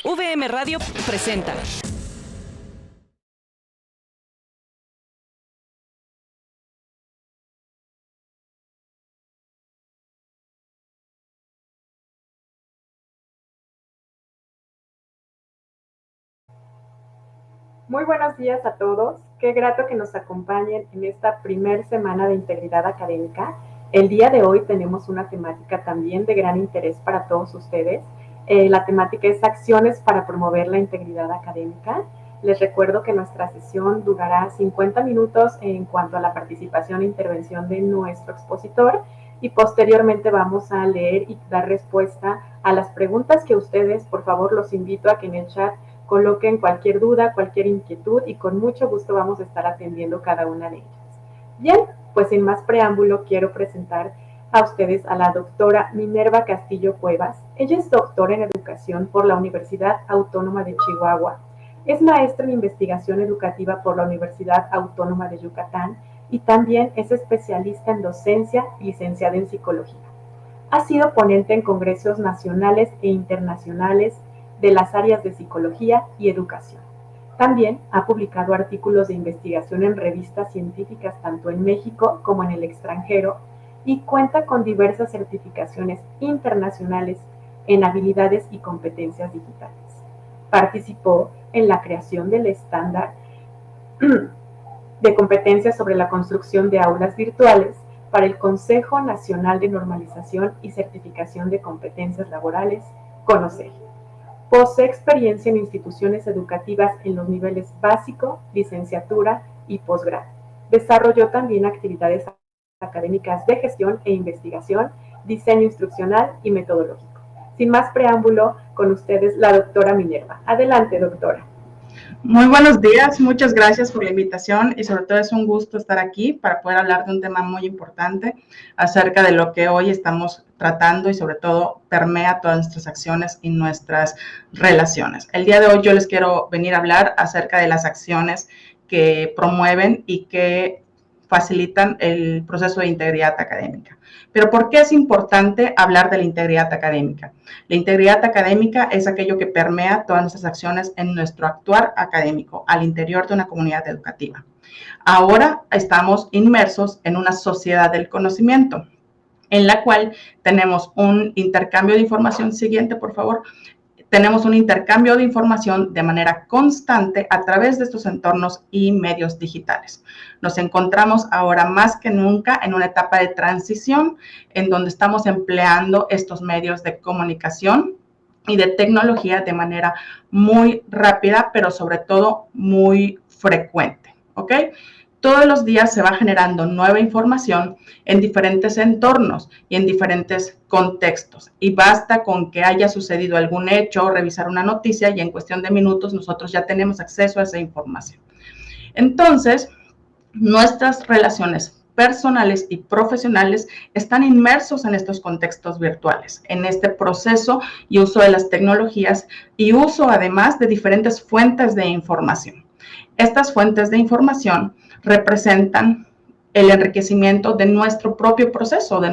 VM Radio presenta. Muy buenos días a todos. Qué grato que nos acompañen en esta primer semana de integridad académica. El día de hoy tenemos una temática también de gran interés para todos ustedes. La temática es acciones para promover la integridad académica. Les recuerdo que nuestra sesión durará 50 minutos en cuanto a la participación e intervención de nuestro expositor y posteriormente vamos a leer y dar respuesta a las preguntas que ustedes, por favor, los invito a que en el chat coloquen cualquier duda, cualquier inquietud y con mucho gusto vamos a estar atendiendo cada una de ellas. Bien, pues sin más preámbulo quiero presentar a ustedes a la doctora Minerva Castillo Cuevas. Ella es doctora en educación por la Universidad Autónoma de Chihuahua. Es maestra en investigación educativa por la Universidad Autónoma de Yucatán y también es especialista en docencia y licenciada en psicología. Ha sido ponente en congresos nacionales e internacionales de las áreas de psicología y educación. También ha publicado artículos de investigación en revistas científicas tanto en México como en el extranjero y cuenta con diversas certificaciones internacionales en habilidades y competencias digitales. Participó en la creación del estándar de competencias sobre la construcción de aulas virtuales para el Consejo Nacional de Normalización y Certificación de Competencias Laborales, CONOCEG. Posee experiencia en instituciones educativas en los niveles básico, licenciatura y posgrado. Desarrolló también actividades académicas de gestión e investigación, diseño instruccional y metodológico. Sin más preámbulo, con ustedes la doctora Minerva. Adelante, doctora. Muy buenos días, muchas gracias por la invitación y sobre todo es un gusto estar aquí para poder hablar de un tema muy importante acerca de lo que hoy estamos tratando y sobre todo permea todas nuestras acciones y nuestras relaciones. El día de hoy yo les quiero venir a hablar acerca de las acciones que promueven y que facilitan el proceso de integridad académica. Pero ¿por qué es importante hablar de la integridad académica? La integridad académica es aquello que permea todas nuestras acciones en nuestro actuar académico al interior de una comunidad educativa. Ahora estamos inmersos en una sociedad del conocimiento, en la cual tenemos un intercambio de información. Siguiente, por favor. Tenemos un intercambio de información de manera constante a través de estos entornos y medios digitales. Nos encontramos ahora más que nunca en una etapa de transición en donde estamos empleando estos medios de comunicación y de tecnología de manera muy rápida, pero sobre todo muy frecuente, ¿ok? Todos los días se va generando nueva información en diferentes entornos y en diferentes contextos. Y basta con que haya sucedido algún hecho o revisar una noticia y en cuestión de minutos nosotros ya tenemos acceso a esa información. Entonces, nuestras relaciones personales y profesionales están inmersos en estos contextos virtuales, en este proceso y uso de las tecnologías y uso además de diferentes fuentes de información. Estas fuentes de información representan el enriquecimiento de nuestro propio proceso, de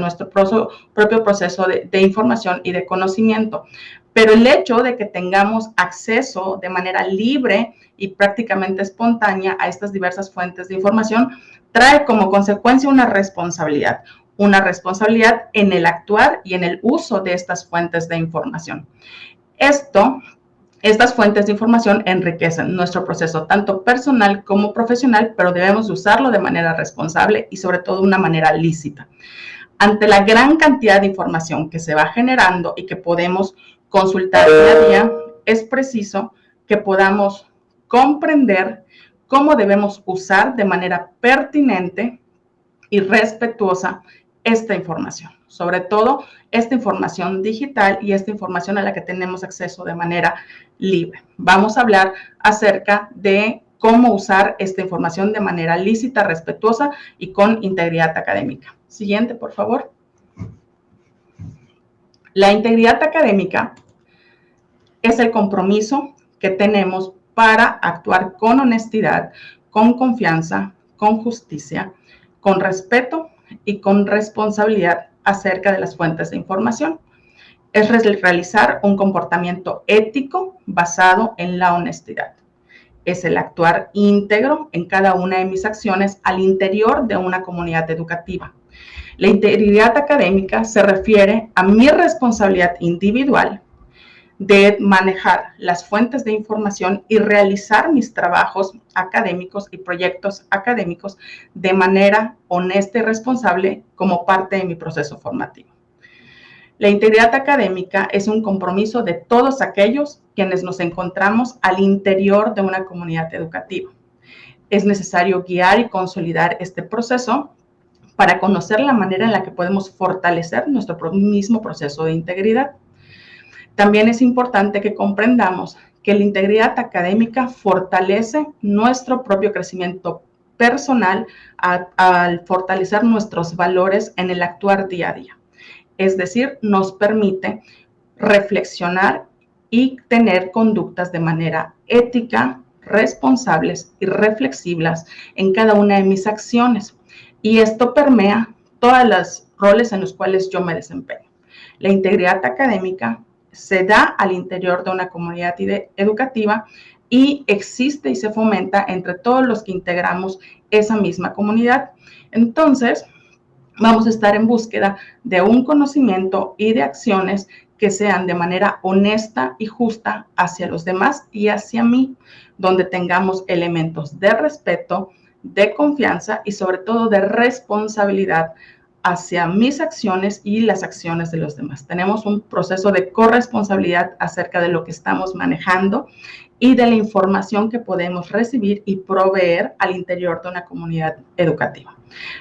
información y de conocimiento. Pero el hecho de que tengamos acceso de manera libre y prácticamente espontánea a estas diversas fuentes de información trae como consecuencia una responsabilidad en el actuar y en el uso de estas fuentes de información. Estas fuentes de información enriquecen nuestro proceso tanto personal como profesional, pero debemos usarlo de manera responsable y sobre todo de una manera lícita. Ante la gran cantidad de información que se va generando y que podemos consultar día a día, es preciso que podamos comprender cómo debemos usar de manera pertinente y respetuosa esta información, sobre todo esta información digital y esta información a la que tenemos acceso de manera libre. Vamos a hablar acerca de cómo usar esta información de manera lícita, respetuosa y con integridad académica. Siguiente, por favor. La integridad académica es el compromiso que tenemos para actuar con honestidad, con confianza, con justicia, con respeto y con responsabilidad acerca de las fuentes de información. es realizar un comportamiento ético basado en la honestidad. Es el actuar íntegro en cada una de mis acciones al interior de una comunidad educativa. La integridad académica se refiere a mi responsabilidad individual de manejar las fuentes de información y realizar mis trabajos académicos y proyectos académicos de manera honesta y responsable como parte de mi proceso formativo. La integridad académica es un compromiso de todos aquellos quienes nos encontramos al interior de una comunidad educativa. Es necesario guiar y consolidar este proceso para conocer la manera en la que podemos fortalecer nuestro mismo proceso de integridad. También es importante que comprendamos que la integridad académica fortalece nuestro propio crecimiento personal al fortalecer nuestros valores en el actuar día a día. Es decir, nos permite reflexionar y tener conductas de manera ética, responsables y reflexivas en cada una de mis acciones. Y esto permea todos los roles en los cuales yo me desempeño. La integridad académica se da al interior de una comunidad educativa y existe y se fomenta entre todos los que integramos esa misma comunidad. Entonces, vamos a estar en búsqueda de un conocimiento y de acciones que sean de manera honesta y justa hacia los demás y hacia mí, donde tengamos elementos de respeto, de confianza y sobre todo de responsabilidad hacia mis acciones y las acciones de los demás. Tenemos un proceso de corresponsabilidad acerca de lo que estamos manejando y de la información que podemos recibir y proveer al interior de una comunidad educativa.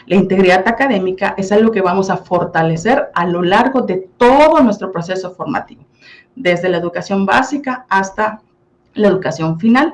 La integridad académica es algo que vamos a fortalecer a lo largo de todo nuestro proceso formativo, desde la educación básica hasta la educación final.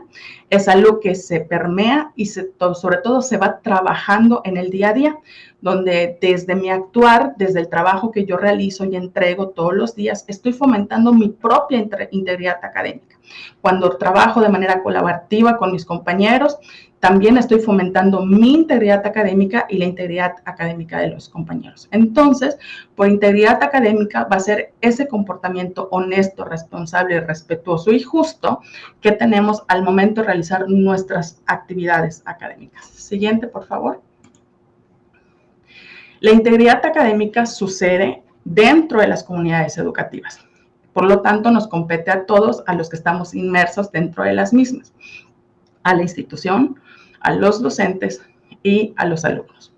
Es algo que se permea y sobre todo se va trabajando en el día a día, donde desde mi actuar, desde el trabajo que yo realizo y entrego todos los días, estoy fomentando mi propia integridad académica. Cuando trabajo de manera colaborativa con mis compañeros, también estoy fomentando mi integridad académica y la integridad académica de los compañeros. Entonces, por integridad académica va a ser ese comportamiento honesto, responsable, respetuoso y justo que tenemos al momento de realizar nuestras actividades académicas. Siguiente, por favor. La integridad académica sucede dentro de las comunidades educativas. Por lo tanto, nos compete a todos, a los que estamos inmersos dentro de las mismas, a la institución, a los docentes y a los alumnos.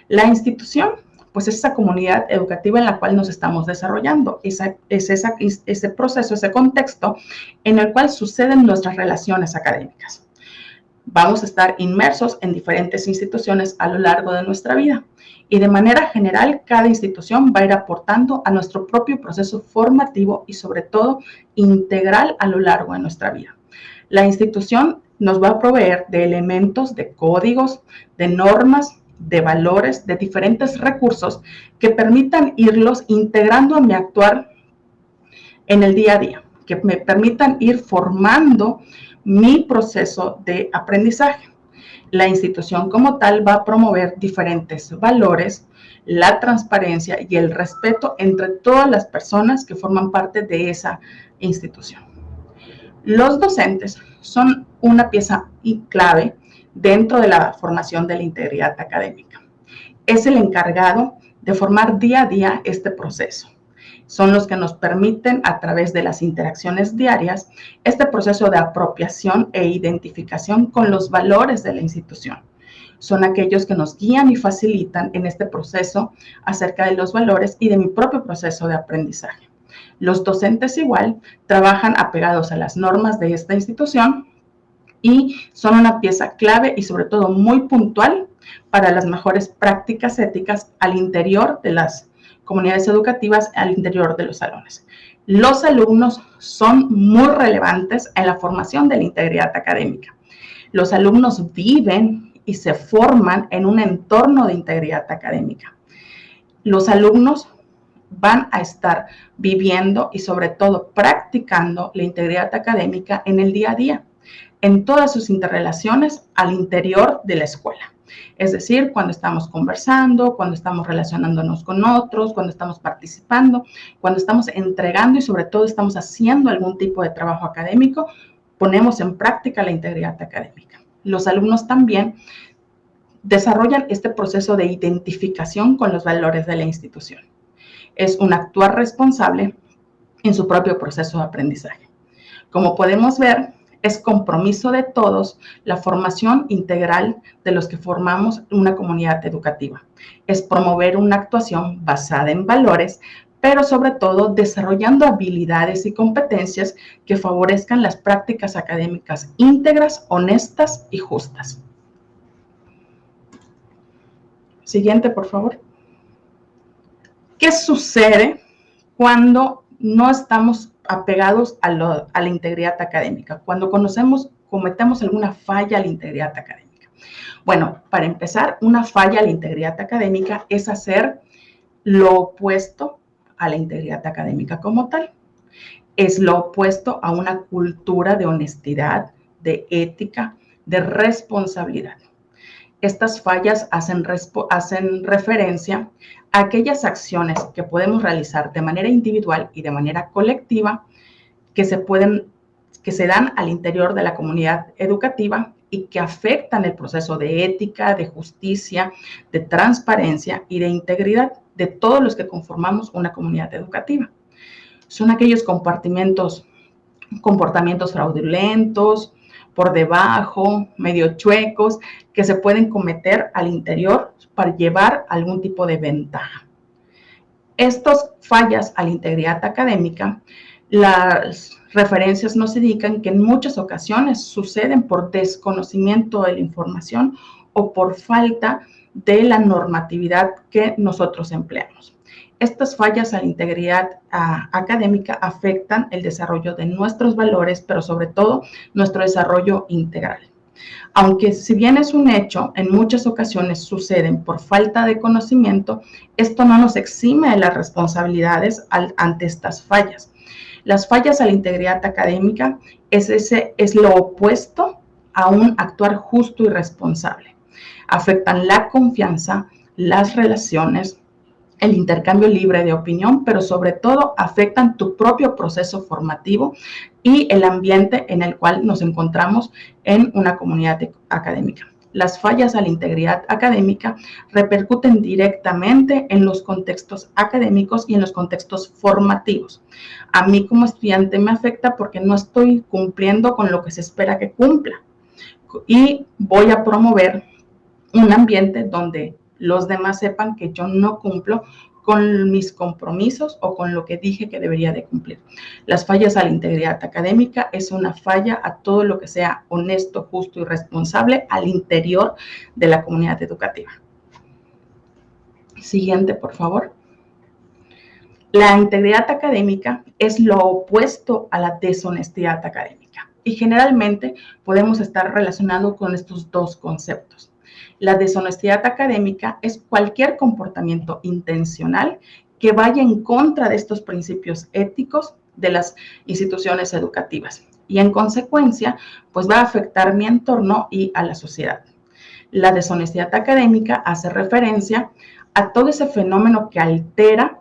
La institución, pues es esa comunidad educativa en la cual nos estamos desarrollando, ese proceso, ese contexto en el cual suceden nuestras relaciones académicas. Vamos a estar inmersos en diferentes instituciones a lo largo de nuestra vida y de manera general cada institución va a ir aportando a nuestro propio proceso formativo y sobre todo integral a lo largo de nuestra vida. La institución nos va a proveer de elementos, de códigos, de normas, de valores, de diferentes recursos que permitan irlos integrando a mi actuar en el día a día, que me permitan ir formando mi proceso de aprendizaje. La institución como tal va a promover diferentes valores, la transparencia y el respeto entre todas las personas que forman parte de esa institución. Los docentes son una pieza clave dentro de la formación de la integridad académica. Es el encargado de formar día a día este proceso. Son los que nos permiten, a través de las interacciones diarias, este proceso de apropiación e identificación con los valores de la institución. Son aquellos que nos guían y facilitan en este proceso acerca de los valores y de mi propio proceso de aprendizaje. Los docentes igual trabajan apegados a las normas de esta institución y son una pieza clave y sobre todo muy puntual para las mejores prácticas éticas al interior de las comunidades educativas, al interior de los salones. Los alumnos son muy relevantes en la formación de la integridad académica. Los alumnos viven y se forman en un entorno de integridad académica. Los alumnos van a estar viviendo y sobre todo practicando la integridad académica en el día a día, en todas sus interrelaciones al interior de la escuela. Es decir, cuando estamos conversando, cuando estamos relacionándonos con otros, cuando estamos participando, cuando estamos entregando y sobre todo estamos haciendo algún tipo de trabajo académico, ponemos en práctica la integridad académica. Los alumnos también desarrollan este proceso de identificación con los valores de la institución. Es un actuar responsable en su propio proceso de aprendizaje. Como podemos ver, es compromiso de todos la formación integral de los que formamos una comunidad educativa. Es promover una actuación basada en valores, pero sobre todo desarrollando habilidades y competencias que favorezcan las prácticas académicas íntegras, honestas y justas. Siguiente, por favor. ¿Qué sucede cuando no estamos apegados a la integridad académica? Cuando cometemos alguna falla a la integridad académica. Bueno, para empezar, una falla a la integridad académica es hacer lo opuesto a la integridad académica como tal. Es lo opuesto a una cultura de honestidad, de ética, de responsabilidad. Estas fallas hacen referencia a aquellas acciones que podemos realizar de manera individual y de manera colectiva que se dan al interior de la comunidad educativa y que afectan el proceso de ética, de justicia, de transparencia y de integridad de todos los que conformamos una comunidad educativa. Son aquellos comportamientos fraudulentos, por debajo, medio chuecos, que se pueden cometer al interior para llevar algún tipo de ventaja. Estas fallas a la integridad académica, las referencias nos indican que en muchas ocasiones suceden por desconocimiento de la información o por falta de la normatividad que nosotros empleamos. Estas fallas a la integridad académica afectan el desarrollo de nuestros valores, pero sobre todo nuestro desarrollo integral. Aunque si bien es un hecho, en muchas ocasiones suceden por falta de conocimiento, esto no nos exime de las responsabilidades ante estas fallas. Las fallas a la integridad académica es lo opuesto a un actuar justo y responsable. Afectan la confianza, las relaciones, el intercambio libre de opinión, pero sobre todo afectan tu propio proceso formativo y el ambiente en el cual nos encontramos en una comunidad académica. Las fallas a la integridad académica repercuten directamente en los contextos académicos y en los contextos formativos. A mí como estudiante me afecta porque no estoy cumpliendo con lo que se espera que cumpla y voy a promover un ambiente donde los demás sepan que yo no cumplo con mis compromisos o con lo que dije que debería de cumplir. Las fallas a la integridad académica es una falla a todo lo que sea honesto, justo y responsable al interior de la comunidad educativa. Siguiente, por favor. La integridad académica es lo opuesto a la deshonestidad académica y generalmente podemos estar relacionados con estos dos conceptos. La deshonestidad académica es cualquier comportamiento intencional que vaya en contra de estos principios éticos de las instituciones educativas y en consecuencia pues va a afectar mi entorno y a la sociedad. La deshonestidad académica hace referencia a todo ese fenómeno que altera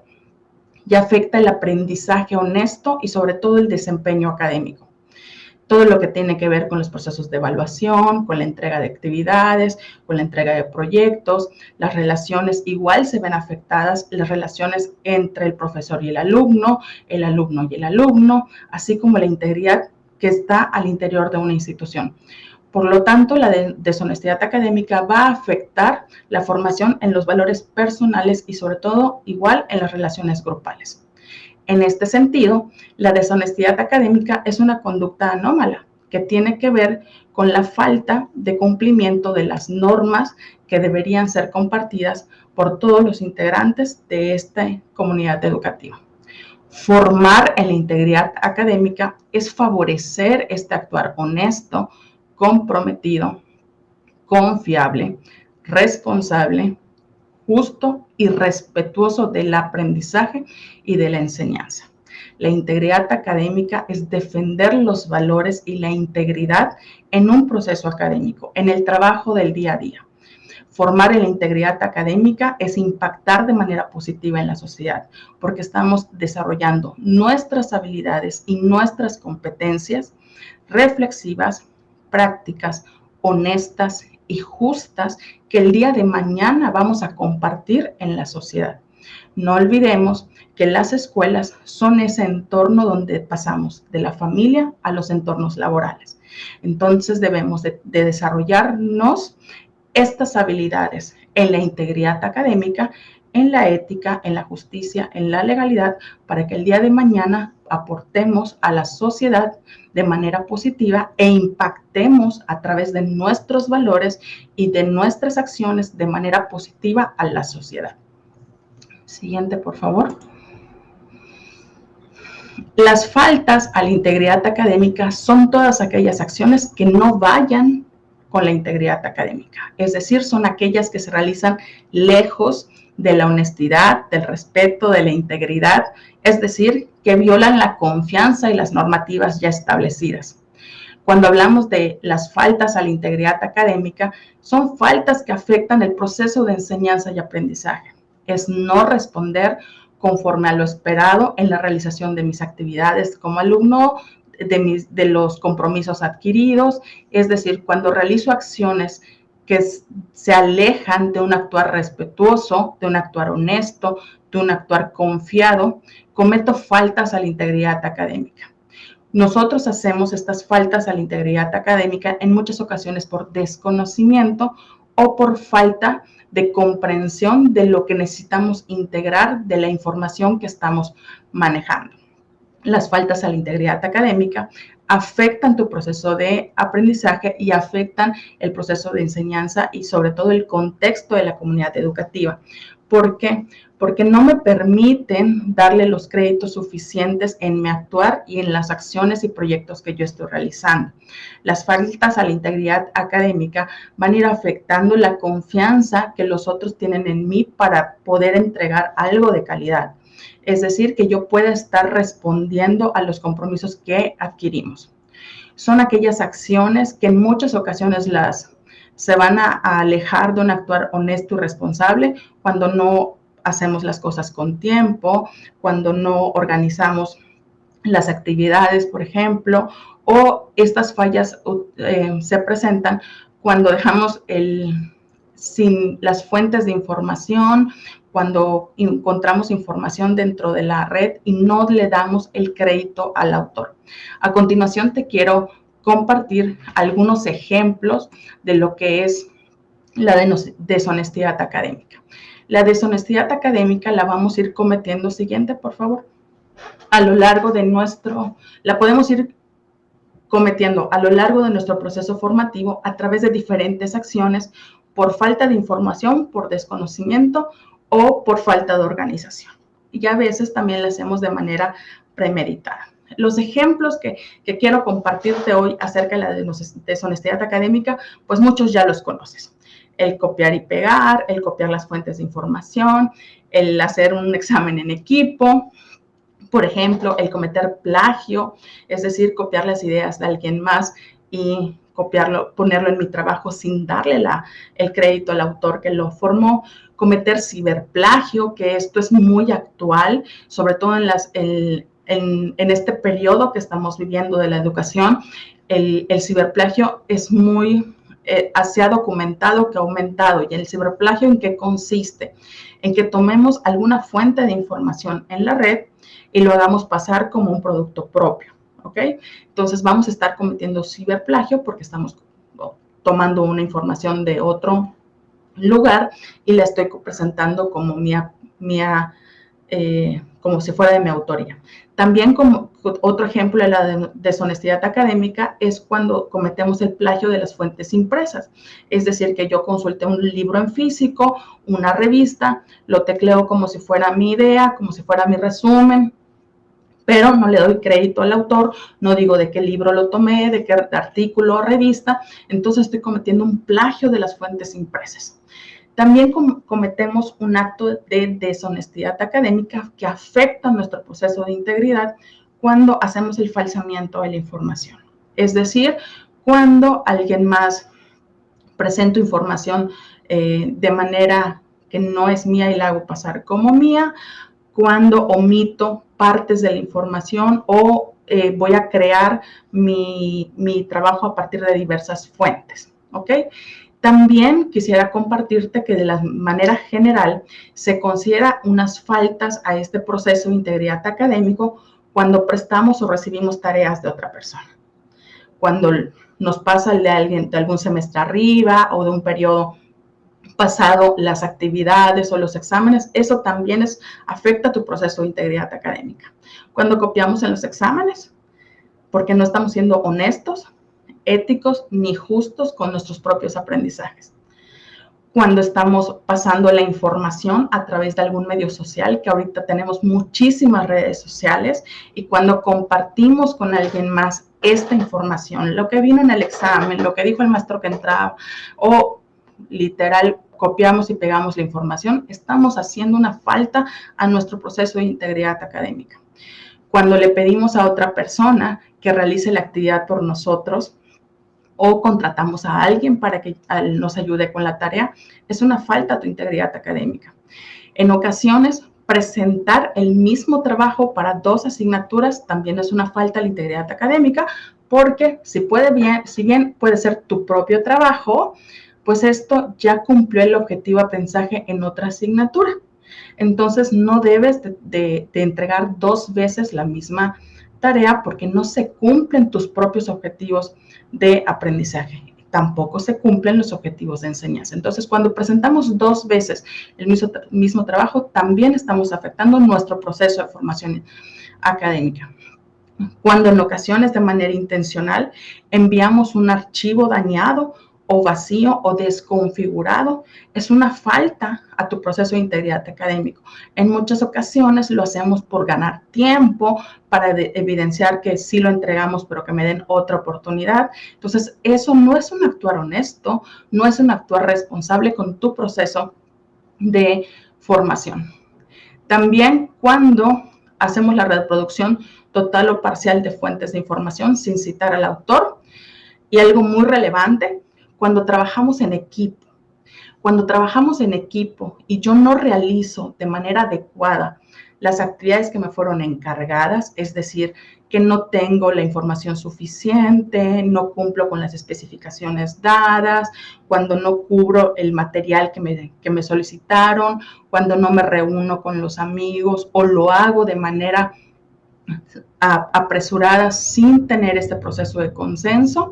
y afecta el aprendizaje honesto y sobre todo el desempeño académico. Todo lo que tiene que ver con los procesos de evaluación, con la entrega de actividades, con la entrega de proyectos, las relaciones igual se ven afectadas, las relaciones entre el profesor y el alumno y el alumno, así como la integridad que está al interior de una institución. Por lo tanto, la deshonestidad académica va a afectar la formación en los valores personales y sobre todo igual en las relaciones grupales. En este sentido, la deshonestidad académica es una conducta anómala que tiene que ver con la falta de cumplimiento de las normas que deberían ser compartidas por todos los integrantes de esta comunidad educativa. Formar en la integridad académica es favorecer este actuar honesto, comprometido, confiable, responsable, justo y respetuoso del aprendizaje y de la enseñanza. La integridad académica es defender los valores y la integridad en un proceso académico, en el trabajo del día a día. Formar en la integridad académica es impactar de manera positiva en la sociedad, porque estamos desarrollando nuestras habilidades y nuestras competencias reflexivas, prácticas, honestas y justas que el día de mañana vamos a compartir en la sociedad. No olvidemos que las escuelas son ese entorno donde pasamos de la familia a los entornos laborales. Entonces debemos de desarrollarnos estas habilidades en la integridad académica, en la ética, en la justicia, en la legalidad, para que el día de mañana aportemos a la sociedad de manera positiva e impactemos a través de nuestros valores y de nuestras acciones de manera positiva a la sociedad. Siguiente, por favor. Las faltas a la integridad académica son todas aquellas acciones que no vayan con la integridad académica. Es decir, son aquellas que se realizan lejos de la honestidad, del respeto, de la integridad, es decir, que violan la confianza y las normativas ya establecidas. Cuando hablamos de las faltas a la integridad académica, son faltas que afectan el proceso de enseñanza y aprendizaje. Es no responder conforme a lo esperado en la realización de mis actividades como alumno, de los compromisos adquiridos, es decir, cuando realizo acciones que se alejan de un actuar respetuoso, de un actuar honesto, de un actuar confiado, cometo faltas a la integridad académica. Nosotros hacemos estas faltas a la integridad académica en muchas ocasiones por desconocimiento o por falta de comprensión de lo que necesitamos integrar de la información que estamos manejando. Las faltas a la integridad académica afectan tu proceso de aprendizaje y afectan el proceso de enseñanza y sobre todo el contexto de la comunidad educativa. ¿Por qué? Porque no me permiten darle los créditos suficientes en mi actuar y en las acciones y proyectos que yo estoy realizando. Las faltas a la integridad académica van a ir afectando la confianza que los otros tienen en mí para poder entregar algo de calidad. Es decir, que yo pueda estar respondiendo a los compromisos que adquirimos. Son aquellas acciones que en muchas ocasiones se van a alejar de un actuar honesto y responsable cuando no hacemos las cosas con tiempo, cuando no organizamos las actividades, por ejemplo, o estas fallas se presentan cuando dejamos sin las fuentes de información, cuando encontramos información dentro de la red y no le damos el crédito al autor. A continuación te quiero compartir algunos ejemplos de lo que es la deshonestidad académica. La deshonestidad académica la vamos a ir cometiendo, siguiente por favor, a lo largo de la podemos ir cometiendo a lo largo de nuestro proceso formativo a través de diferentes acciones por falta de información, por desconocimiento o por falta de organización. Y a veces también lo hacemos de manera premeditada. Los ejemplos que quiero compartirte hoy acerca de la deshonestidad académica, pues muchos ya los conoces. El copiar y pegar, el copiar las fuentes de información, el hacer un examen en equipo, por ejemplo, el cometer plagio, es decir, copiar las ideas de alguien más y copiarlo, ponerlo en mi trabajo sin darle el crédito al autor que lo formó, cometer ciberplagio, que esto es muy actual, sobre todo en este periodo que estamos viviendo de la educación. El ciberplagio es se ha documentado que ha aumentado. ¿Y el ciberplagio en qué consiste? En que tomemos alguna fuente de información en la red y lo hagamos pasar como un producto propio, ¿ok? Entonces vamos a estar cometiendo ciberplagio porque estamos tomando una información de otro lugar y la estoy presentando como como si fuera de mi autoría. También como otro ejemplo de la deshonestidad académica es cuando cometemos el plagio de las fuentes impresas. Es decir, que yo consulté un libro en físico, una revista, lo tecleo como si fuera mi idea, como si fuera mi resumen, pero no le doy crédito al autor, no digo de qué libro lo tomé, de qué artículo o revista, entonces estoy cometiendo un plagio de las fuentes impresas. También cometemos un acto de deshonestidad académica que afecta nuestro proceso de integridad cuando hacemos el falsamiento de la información. Es decir, cuando alguien más presenta información de manera que no es mía y la hago pasar como mía, cuando omito partes de la información o voy a crear mi trabajo a partir de diversas fuentes, ¿ok? También quisiera compartirte que de la manera general se considera unas faltas a este proceso de integridad académico cuando prestamos o recibimos tareas de otra persona. Cuando nos pasa el de alguien de algún semestre arriba o de un periodo pasado las actividades o los exámenes, eso también afecta tu proceso de integridad académica. Cuando copiamos en los exámenes, porque no estamos siendo honestos, éticos ni justos con nuestros propios aprendizajes. Cuando estamos pasando la información a través de algún medio social, que ahorita tenemos muchísimas redes sociales, y cuando compartimos con alguien más esta información, lo que vino en el examen, lo que dijo el maestro que entraba, o literal copiamos y pegamos la información, estamos haciendo una falta a nuestro proceso de integridad académica. Cuando le pedimos a otra persona que realice la actividad por nosotros o contratamos a alguien para que nos ayude con la tarea, es una falta a tu integridad académica. En ocasiones, presentar el mismo trabajo para 2 asignaturas también es una falta a la integridad académica, porque si bien puede ser tu propio trabajo, pues esto ya cumplió el objetivo de aprendizaje en otra asignatura. Entonces, no debes de entregar 2 veces la misma tarea porque no se cumplen tus propios objetivos de aprendizaje. Tampoco se cumplen los objetivos de enseñanza. Entonces, cuando presentamos 2 veces el mismo trabajo, también estamos afectando nuestro proceso de formación académica. Cuando en ocasiones de manera intencional enviamos un archivo dañado o vacío o desconfigurado, es una falta a tu proceso de integridad académico. En muchas ocasiones lo hacemos por ganar tiempo, para evidenciar que sí lo entregamos, pero que me den otra oportunidad. Entonces, eso no es un actuar honesto, no es un actuar responsable con tu proceso de formación. También cuando hacemos la reproducción total o parcial de fuentes de información sin citar al autor. Y algo muy relevante, cuando trabajamos en equipo. Cuando trabajamos en equipo y yo no realizo de manera adecuada las actividades que me fueron encargadas, es decir, que no tengo la información suficiente, no cumplo con las especificaciones dadas, cuando no cubro el material que me solicitaron, cuando no me reúno con los amigos o lo hago de manera apresurada sin tener este proceso de consenso,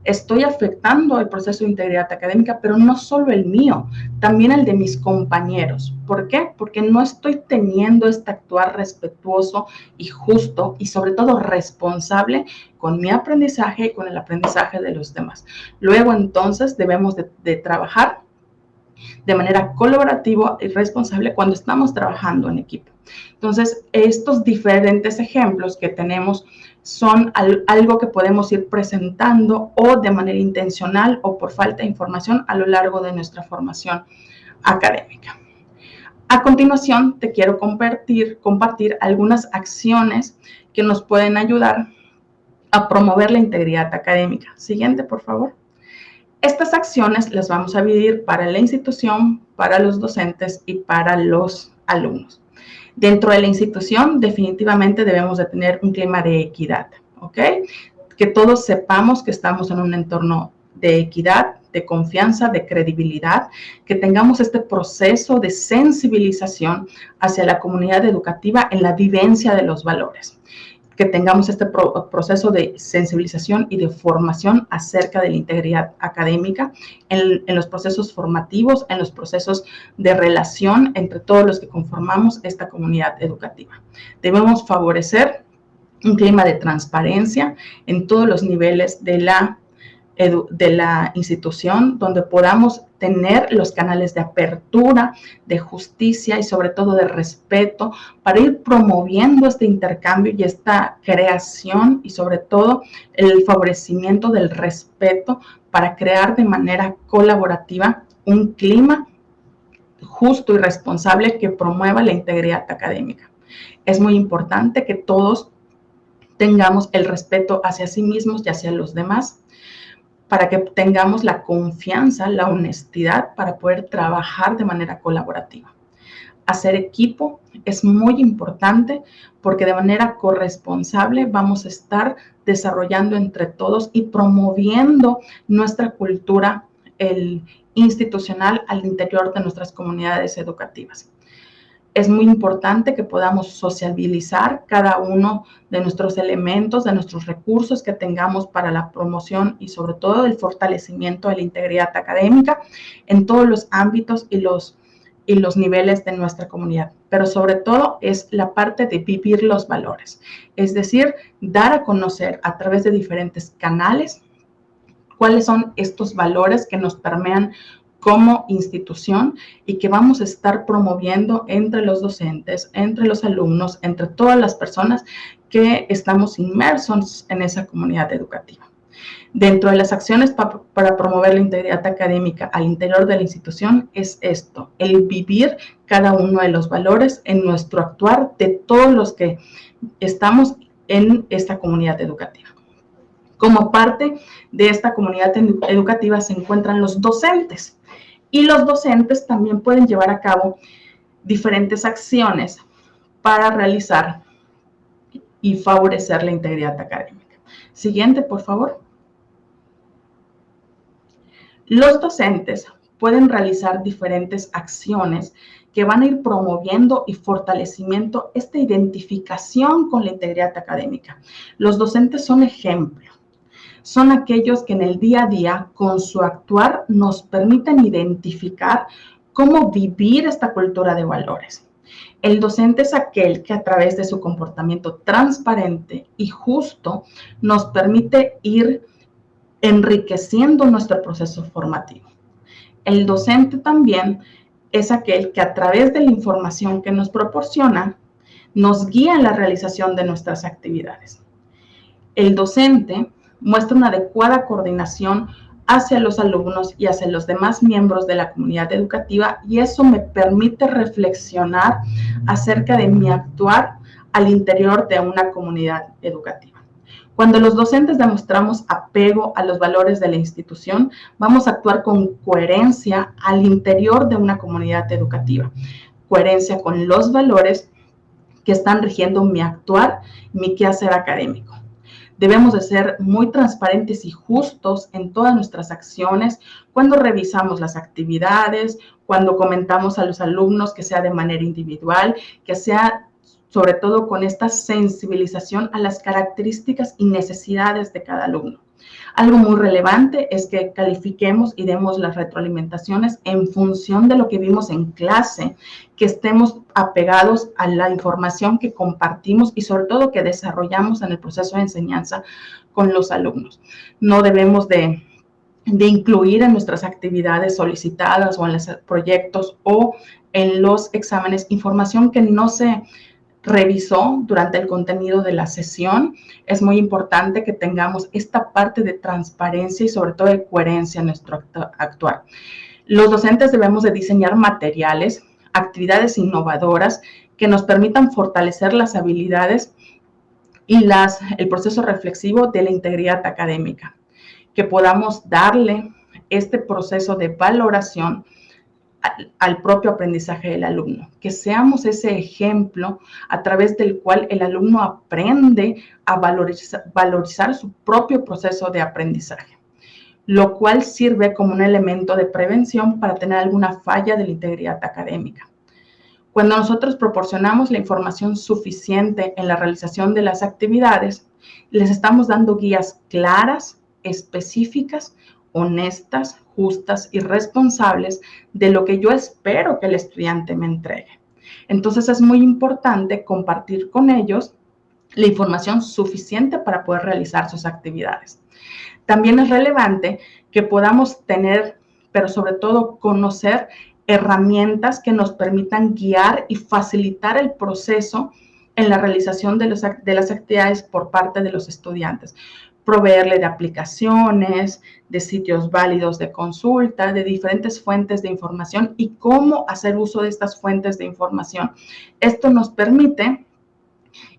estoy afectando el proceso de integridad académica, pero no solo el mío, también el de mis compañeros. ¿Por qué? Porque no estoy teniendo este actuar respetuoso y justo y sobre todo responsable con mi aprendizaje y con el aprendizaje de los demás. Luego, entonces, debemos de trabajar de manera colaborativa y responsable cuando estamos trabajando en equipo. Entonces, estos diferentes ejemplos que tenemos son algo que podemos ir presentando o de manera intencional o por falta de información a lo largo de nuestra formación académica. A continuación, te quiero compartir algunas acciones que nos pueden ayudar a promover la integridad académica. Siguiente, por favor. Estas acciones las vamos a dividir para la institución, para los docentes y para los alumnos. Dentro de la institución, definitivamente debemos de tener un clima de equidad, ¿ok? Que todos sepamos que estamos en un entorno de equidad, de confianza, de credibilidad, que tengamos este proceso de sensibilización hacia la comunidad educativa en la vivencia de los valores, que tengamos este proceso de sensibilización y de formación acerca de la integridad académica en los procesos formativos, en los procesos de relación entre todos los que conformamos esta comunidad educativa. Debemos favorecer un clima de transparencia en todos los niveles de la institución, donde podamos tener los canales de apertura, de justicia y sobre todo de respeto para ir promoviendo este intercambio y esta creación y sobre todo el favorecimiento del respeto para crear de manera colaborativa un clima justo y responsable que promueva la integridad académica. Es muy importante que todos tengamos el respeto hacia sí mismos y hacia los demás. para que tengamos la confianza, la honestidad para poder trabajar de manera colaborativa. Hacer equipo es muy importante porque de manera corresponsable vamos a estar desarrollando entre todos y promoviendo nuestra cultura institucional al interior de nuestras comunidades educativas. Es muy importante que podamos sociabilizar cada uno de nuestros elementos, de nuestros recursos que tengamos para la promoción y sobre todo el fortalecimiento de la integridad académica en todos los ámbitos y los niveles de nuestra comunidad. Pero sobre todo es la parte de vivir los valores, es decir, dar a conocer a través de diferentes canales cuáles son estos valores que nos permean como institución y que vamos a estar promoviendo entre los docentes, entre los alumnos, entre todas las personas que estamos inmersos en esa comunidad educativa. Dentro de las acciones para promover la integridad académica al interior de la institución es esto, el vivir cada uno de los valores en nuestro actuar de todos los que estamos en esta comunidad educativa. Como parte de esta comunidad educativa se encuentran los docentes y los docentes también pueden llevar a cabo diferentes acciones para realizar y favorecer la integridad académica. Siguiente, por favor. Los docentes pueden realizar diferentes acciones que van a ir promoviendo y fortalecimiento esta identificación con la integridad académica. Los docentes son ejemplo. Son aquellos que en el día a día, con su actuar, nos permiten identificar cómo vivir esta cultura de valores. El docente es aquel que a través de su comportamiento transparente y justo nos permite ir enriqueciendo nuestro proceso formativo. El docente también es aquel que a través de la información que nos proporciona, nos guía en la realización de nuestras actividades. El docente muestra una adecuada coordinación hacia los alumnos y hacia los demás miembros de la comunidad educativa y eso me permite reflexionar acerca de mi actuar al interior de una comunidad educativa. Cuando los docentes demostramos apego a los valores de la institución, vamos a actuar con coherencia al interior de una comunidad educativa. Coherencia con los valores que están rigiendo mi actuar, mi quehacer académico. Debemos de ser muy transparentes y justos en todas nuestras acciones cuando revisamos las actividades, cuando comentamos a los alumnos, que sea de manera individual, que sea sobre todo con esta sensibilización a las características y necesidades de cada alumno. Algo muy relevante es que califiquemos y demos las retroalimentaciones en función de lo que vimos en clase, que estemos apegados a la información que compartimos y sobre todo que desarrollamos en el proceso de enseñanza con los alumnos. No debemos de incluir en nuestras actividades solicitadas o en los proyectos o en los exámenes información que no se revisó durante el contenido de la sesión. Es muy importante que tengamos esta parte de transparencia y sobre todo de coherencia en nuestro actuar. Los docentes debemos de diseñar materiales, actividades innovadoras que nos permitan fortalecer las habilidades y el proceso reflexivo de la integridad académica, que podamos darle este proceso de valoración al propio aprendizaje del alumno, que seamos ese ejemplo a través del cual el alumno aprende a valorizar su propio proceso de aprendizaje, lo cual sirve como un elemento de prevención para tener alguna falla de la integridad académica. Cuando nosotros proporcionamos la información suficiente en la realización de las actividades, les estamos dando guías claras, específicas, honestas, justas y responsables de lo que yo espero que el estudiante me entregue. Entonces es muy importante compartir con ellos la información suficiente para poder realizar sus actividades. También es relevante que podamos tener, pero sobre todo conocer herramientas que nos permitan guiar y facilitar el proceso en la realización de las actividades por parte de los estudiantes. Proveerle de aplicaciones, de sitios válidos de consulta, de diferentes fuentes de información y cómo hacer uso de estas fuentes de información. Esto nos permite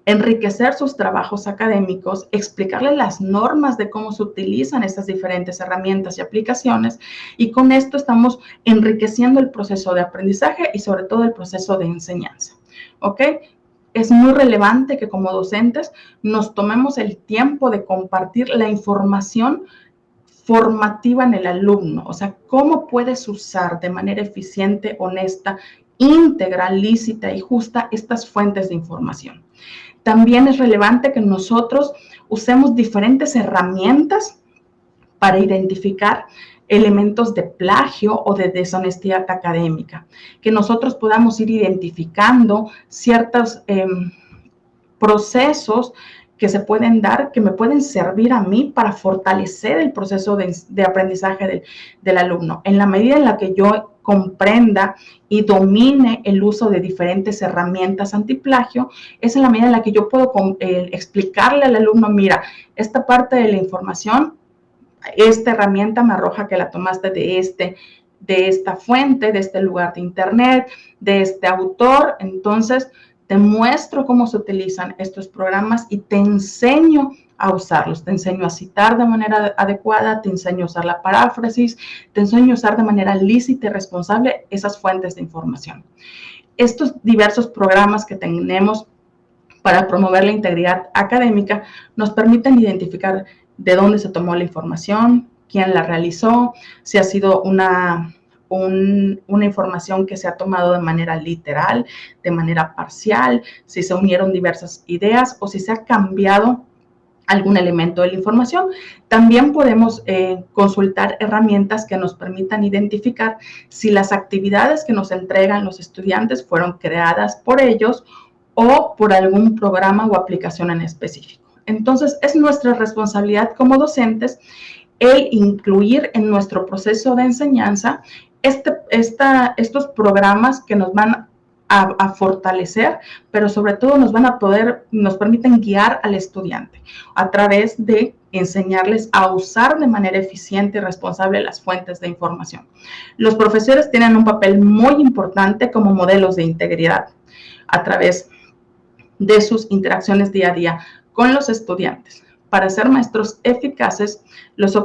enriquecer sus trabajos académicos, explicarles las normas de cómo se utilizan estas diferentes herramientas y aplicaciones, y con esto estamos enriqueciendo el proceso de aprendizaje y sobre todo el proceso de enseñanza. ¿Ok? Es muy relevante que como docentes nos tomemos el tiempo de compartir la información formativa en el alumno, o sea, cómo puedes usar de manera eficiente, honesta, íntegra, lícita y justa estas fuentes de información. También es relevante que nosotros usemos diferentes herramientas para identificar elementos de plagio o de deshonestidad académica, que nosotros podamos ir identificando ciertos procesos que se pueden dar, que me pueden servir a mí para fortalecer el proceso de aprendizaje del alumno. En la medida en la que yo comprenda y domine el uso de diferentes herramientas antiplagio, es en la medida en la que yo puedo explicarle al alumno, mira, esta parte de la información, esta herramienta me arroja que la tomaste de esta fuente, de este lugar de internet, de este autor. Entonces, te muestro cómo se utilizan estos programas y te enseño a usarlos. Te enseño a citar de manera adecuada, te enseño a usar la paráfrasis, te enseño a usar de manera lícita y responsable esas fuentes de información. Estos diversos programas que tenemos para promover la integridad académica nos permiten identificar de dónde se tomó la información, quién la realizó, si ha sido una información que se ha tomado de manera literal, de manera parcial, si se unieron diversas ideas o si se ha cambiado algún elemento de la información. También podemos consultar herramientas que nos permitan identificar si las actividades que nos entregan los estudiantes fueron creadas por ellos o por algún programa o aplicación en específico. Entonces, es nuestra responsabilidad como docentes el incluir en nuestro proceso de enseñanza estos programas que nos van a fortalecer, pero sobre todo nos permiten guiar al estudiante a través de enseñarles a usar de manera eficiente y responsable las fuentes de información. Los profesores tienen un papel muy importante como modelos de integridad a través de sus interacciones día a día con los estudiantes. Para ser maestros eficaces, los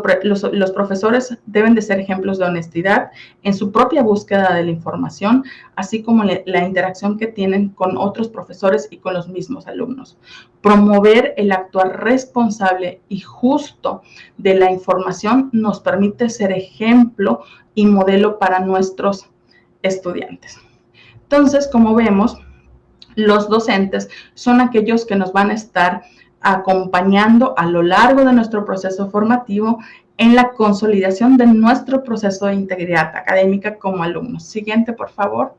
profesores deben de ser ejemplos de honestidad en su propia búsqueda de la información, así como la interacción que tienen con otros profesores y con los mismos alumnos. Promover el actuar responsable y justo de la información nos permite ser ejemplo y modelo para nuestros estudiantes. Entonces, como vemos, los docentes son aquellos que nos van a estar acompañando a lo largo de nuestro proceso formativo en la consolidación de nuestro proceso de integridad académica como alumnos. Siguiente, por favor.